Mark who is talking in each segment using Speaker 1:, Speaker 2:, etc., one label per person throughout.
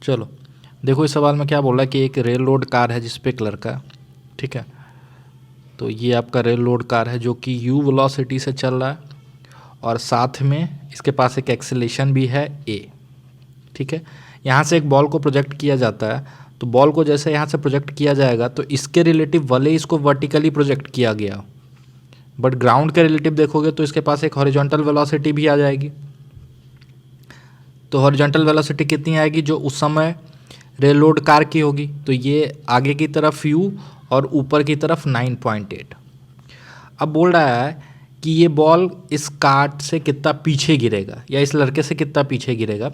Speaker 1: चलो देखो इस सवाल में क्या बोल रहा है कि एक रेल रोड कार है जिस पे एक लड़का है, ठीक है। तो ये आपका रेल रोड कार है जो कि u वेलोसिटी से चल रहा है और साथ में इसके पास एक एक्सेलेरेशन भी है a, ठीक है। यहाँ से एक बॉल को प्रोजेक्ट किया जाता है, तो बॉल को जैसे यहाँ से प्रोजेक्ट किया जाएगा तो इसके रिलेटिव भले इसको वर्टिकली प्रोजेक्ट किया गया, बट ग्राउंड के रिलेटिव देखोगे तो इसके पास एक हॉरिजॉन्टल वेलोसिटी भी आ जाएगी। तो हॉरिजॉन्टल वेलोसिटी कितनी आएगी जो उस समय रेल रोड कार की होगी, तो ये आगे की तरफ u और ऊपर की तरफ 9.8। अब बोल रहा है कि ये बॉल इस कार्ट से कितना पीछे गिरेगा या इस लड़के से कितना पीछे गिरेगा।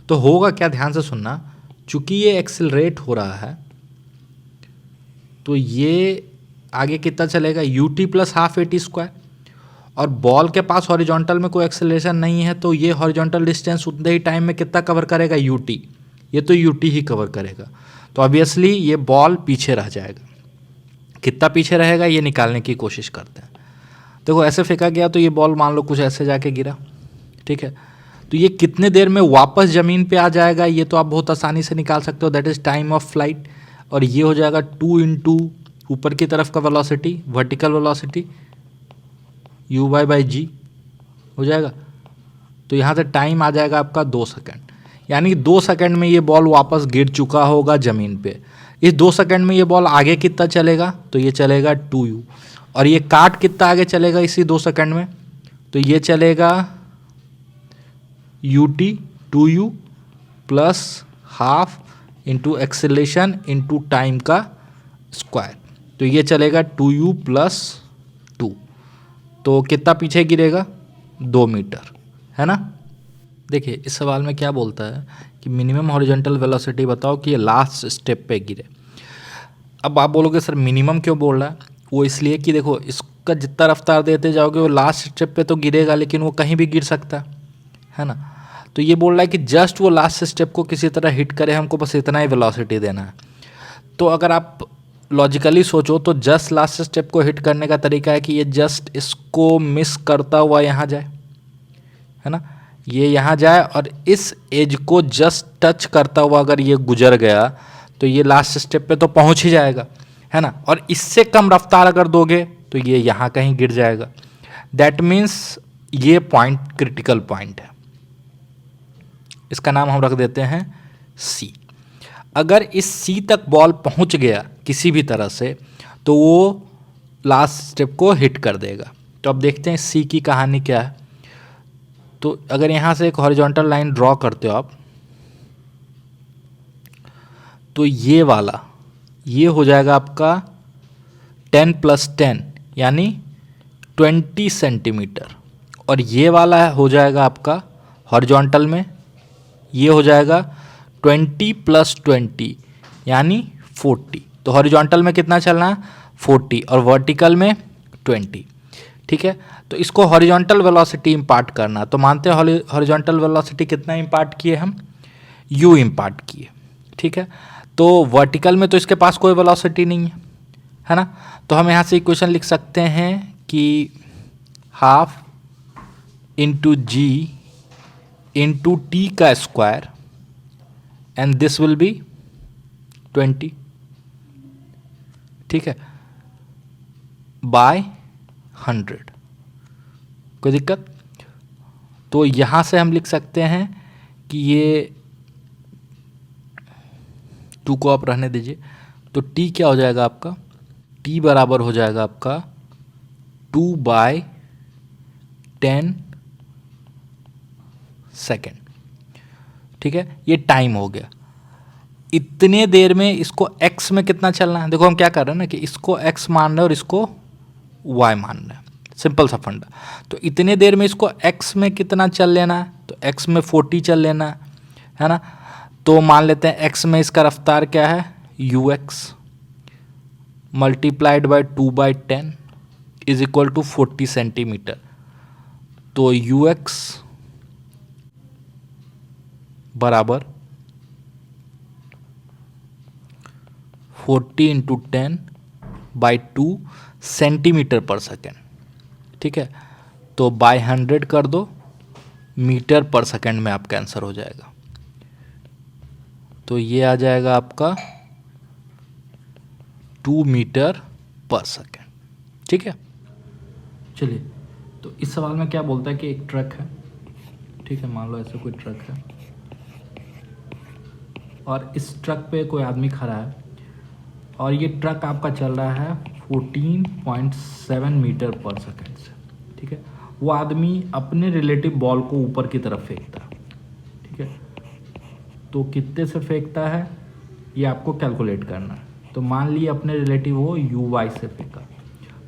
Speaker 1: तो होगा क्या, ध्यान से सुनना, चूंकि ये एक्सिलरेट हो रहा है तो ये आगे कितना चलेगा ut plus half at square, और बॉल के पास हॉरिजॉन्टल में कोई एक्सेलरेशन नहीं है तो ये हॉरिजॉन्टल डिस्टेंस उतने ही टाइम में कितना कवर करेगा ut, ये तो ut ही कवर करेगा। तो ऑब्वियसली ये बॉल पीछे रह जाएगा। कितना पीछे रहेगा ये निकालने की कोशिश करते हैं। देखो ऐसे फेंका गया तो ये बॉल मान लो कुछ ऐसे जाके गिरा, ठीक है। तो ये कितने देर में वापस ज़मीन पे आ जाएगा ये तो आप बहुत आसानी से निकाल सकते हो, that is time of flight. और ये हो जाएगा 2 इंटू ऊपर की तरफ का वेलोसिटी, वर्टिकल वेलोसिटी u/g हो जाएगा। तो यहाँ से टाइम आ जाएगा आपका 2 सेकंड, यानी कि 2 सेकंड में ये बॉल वापस गिर चुका होगा ज़मीन पे। इस 2 सेकंड में ये बॉल आगे कितना चलेगा, तो ये चलेगा 2u, और ये काट कितना आगे चलेगा इसी 2 सेकंड में, तो ये चलेगा ut 2u plus half into acceleration into time का स्क्वायर, तो ये चलेगा 2u प्लस 2। तो कितना पीछे गिरेगा, 2 मीटर, है ना। देखिए इस सवाल में क्या बोलता है कि मिनिमम हॉरिजॉन्टल वेलोसिटी बताओ कि ये लास्ट स्टेप पे गिरे। अब आप बोलोगे सर मिनिमम क्यों बोल रहा है, वो इसलिए कि देखो इसका जितना रफ्तार देते जाओगे वो लास्ट स्टेप पे तो गिरेगा, लेकिन वो कहीं भी गिर सकता है ना। तो ये बोल रहा है कि जस्ट वो लास्ट स्टेप को किसी तरह हिट करे, हमको बस इतना ही वेलोसिटी देना है। तो अगर आप लॉजिकली सोचो तो जस्ट लास्ट स्टेप को हिट करने का तरीका है कि ये जस्ट इसको मिस करता हुआ यहाँ जाए, है ना। ये यहाँ जाए और इस एज को जस्ट टच करता हुआ अगर ये गुजर गया तो ये लास्ट स्टेप पे तो पहुँच ही जाएगा, है ना। और इससे कम रफ्तार अगर दोगे तो ये यहाँ कहीं गिर जाएगा। दैट मीन्स ये पॉइंट क्रिटिकल पॉइंट है, इसका नाम हम रख देते हैं C। अगर इस C तक बॉल पहुंच गया किसी भी तरह से तो वो लास्ट स्टेप को हिट कर देगा। तो अब देखते हैं C की कहानी क्या है। तो अगर यहाँ से एक हॉरिजॉन्टल लाइन ड्रॉ करते हो आप, तो ये वाला ये हो जाएगा आपका 10 + 10 यानी 20 सेंटीमीटर, और ये वाला हो जाएगा आपका हॉरिजॉन्टल में ये हो जाएगा 20 + 20 यानी 40। तो हॉरिजॉन्टल में कितना चलना है, 40, और वर्टिकल में 20, ठीक है। तो इसको हॉरिजॉन्टल वेलोसिटी इम्पार्ट करना, तो मानते हैं हॉरिजॉन्टल वेलोसिटी कितना इम्पार्ट किए हम, u इम्पार्ट किए, ठीक है। तो वर्टिकल में तो इसके पास कोई वेलोसिटी नहीं है ना। तो हम यहाँ से इक्वेशन लिख सकते हैं कि half into g into T का square and this will be 20, ठीक है, बाय 100। कोई दिक्कत। तो यहाँ से हम लिख सकते हैं कि ये 2 को आप रहने दीजिए, तो t क्या हो जाएगा आपका, t बराबर हो जाएगा आपका 2/10 सेकेंड, ठीक है। ये टाइम हो गया। इतने देर में इसको x में कितना चलना है, देखो हम क्या कर रहे हैं ना कि इसको x मान रहे हैं और इसको y मान रहे हैं, सिंपल सा फंडा। तो इतने देर में इसको x में कितना चल लेना है, तो x में 40 चल लेना है ना। तो मान लेते हैं x में इसका रफ्तार क्या है, ux multiplied by 2/10 is equal to 40 centimetre. तो ux बराबर 40 × 10/2 सेंटीमीटर पर सेकेंड, ठीक है। तो बाय 100 कर दो, मीटर पर सेकेंड में आपका आंसर हो जाएगा। तो ये आ जाएगा आपका 2 मीटर पर सेकेंड। ठीक है, चलिए, तो इस सवाल में क्या बोलता है कि एक ट्रक है, ठीक है, मान लो ऐसा कोई ट्रक है और इस ट्रक पे कोई आदमी खड़ा है और ये ट्रक आपका चल रहा है 14.7 मीटर पर सेकेंड से। ठीक है, वो आदमी अपने रिलेटिव बॉल को ऊपर की तरफ फेंकता है। ठीक है, तो कितने से फेंकता है ये आपको कैलकुलेट करना है। तो मान लिए अपने रिलेटिव वो यू वाई से फेंका,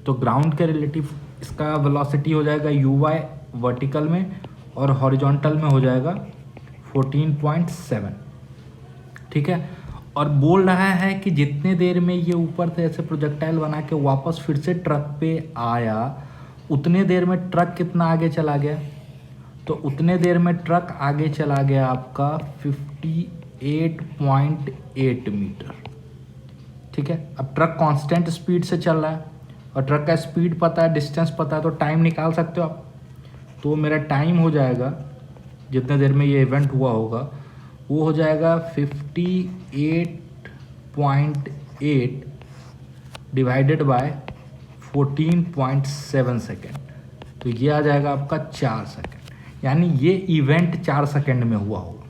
Speaker 1: तो ग्राउंड के रिलेटिव इसका वेलोसिटी हो जाएगा यू वाई वर्टिकल में और हॉरिजॉन्टल में हो जाएगा 14.7। ठीक है, और बोल रहा है कि जितने देर में ये ऊपर से ऐसे प्रोजेक्टाइल बना के वापस फिर से ट्रक पे आया, उतने देर में ट्रक कितना आगे चला गया, तो उतने देर में ट्रक आगे चला गया आपका 58.8 मीटर। ठीक है, अब ट्रक कांस्टेंट स्पीड से चल रहा है और ट्रक का स्पीड पता है, डिस्टेंस पता है, तो टाइम निकाल सकते हो आप। तो मेरा टाइम हो जाएगा जितने देर में ये इवेंट हुआ होगा वो हो जाएगा 58.8 डिवाइडेड बाय 14.7 सेकेंड, तो ये आ जाएगा आपका 4 सेकेंड। यानी ये इवेंट 4 सेकेंड में हुआ होगा।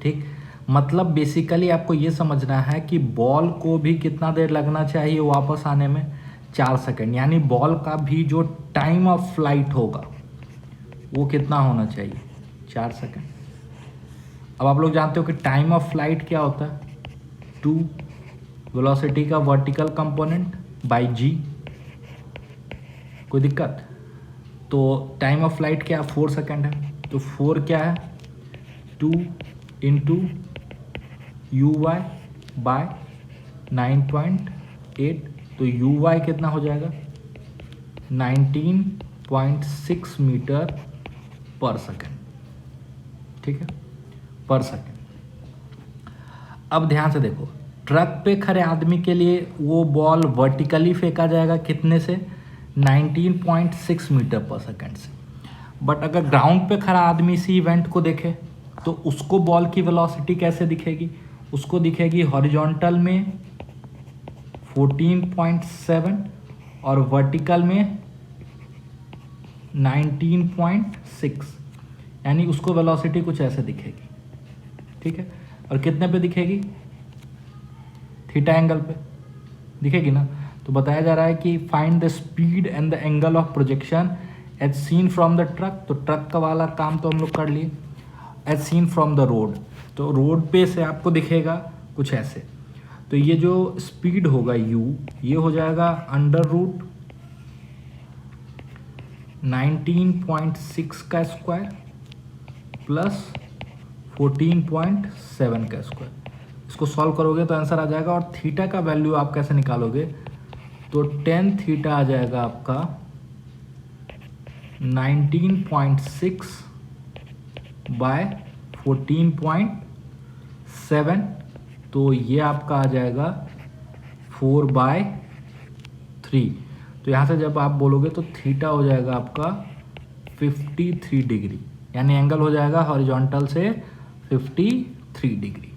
Speaker 1: ठीक, मतलब बेसिकली आपको ये समझना है कि बॉल को भी कितना देर लगना चाहिए वापस आने में, 4 सेकेंड। यानी बॉल का भी जो टाइम ऑफ फ्लाइट होगा वो कितना होना चाहिए, 4 सेकेंड। अब आप लोग जानते हो कि टाइम ऑफ फ्लाइट क्या होता है, 2 वेलोसिटी का वर्टिकल कंपोनेंट बाय जी। कोई दिक्कत? तो टाइम ऑफ फ्लाइट क्या, 4 सेकेंड है, तो 4 क्या है, 2 इंटू यू वाई बाय 9.8, तो यू वाई कितना हो जाएगा 19.6 मीटर पर सेकेंड। ठीक है, पर सेकेंड। अब ध्यान से देखो, ट्रक पे खड़े आदमी के लिए वो बॉल वर्टिकली फेंका जाएगा कितने से, 19.6 मीटर पर सेकेंड से। बट अगर ग्राउंड पे खड़ा आदमी इसी इवेंट को देखे तो उसको बॉल की वेलोसिटी कैसे दिखेगी, उसको दिखेगी हॉरिजॉन्टल में 14.7 और वर्टिकल में 19.6, यानी उसको वेलोसिटी कुछ ऐसे दिखेगी। ठीक है, और कितने पे दिखेगी, थीटा एंगल पे दिखेगी ना। तो बताया जा रहा है कि find the speed and the angle of projection as seen from the truck. तो ट्रक का वाला काम तो हम लोग कर लिए, as seen from the road, तो रोड पे से आपको दिखेगा कुछ ऐसे। तो ये जो स्पीड होगा u, ये हो जाएगा अंडर रूट 19.6 का स्क्वायर प्लस 14.7 का स्क्वायर। इसको सॉल्व करोगे तो आंसर आ जाएगा। और थीटा का वैल्यू आप कैसे निकालोगे, तो tan थीटा आ जाएगा आपका 19.6 बाय 14.7, तो ये आपका आ जाएगा 4/3। तो यहाँ से जब आप बोलोगे तो थीटा हो जाएगा आपका 53 डिग्री, यानी एंगल हो जाएगा हॉरिजॉन्टल से 53 डिग्री।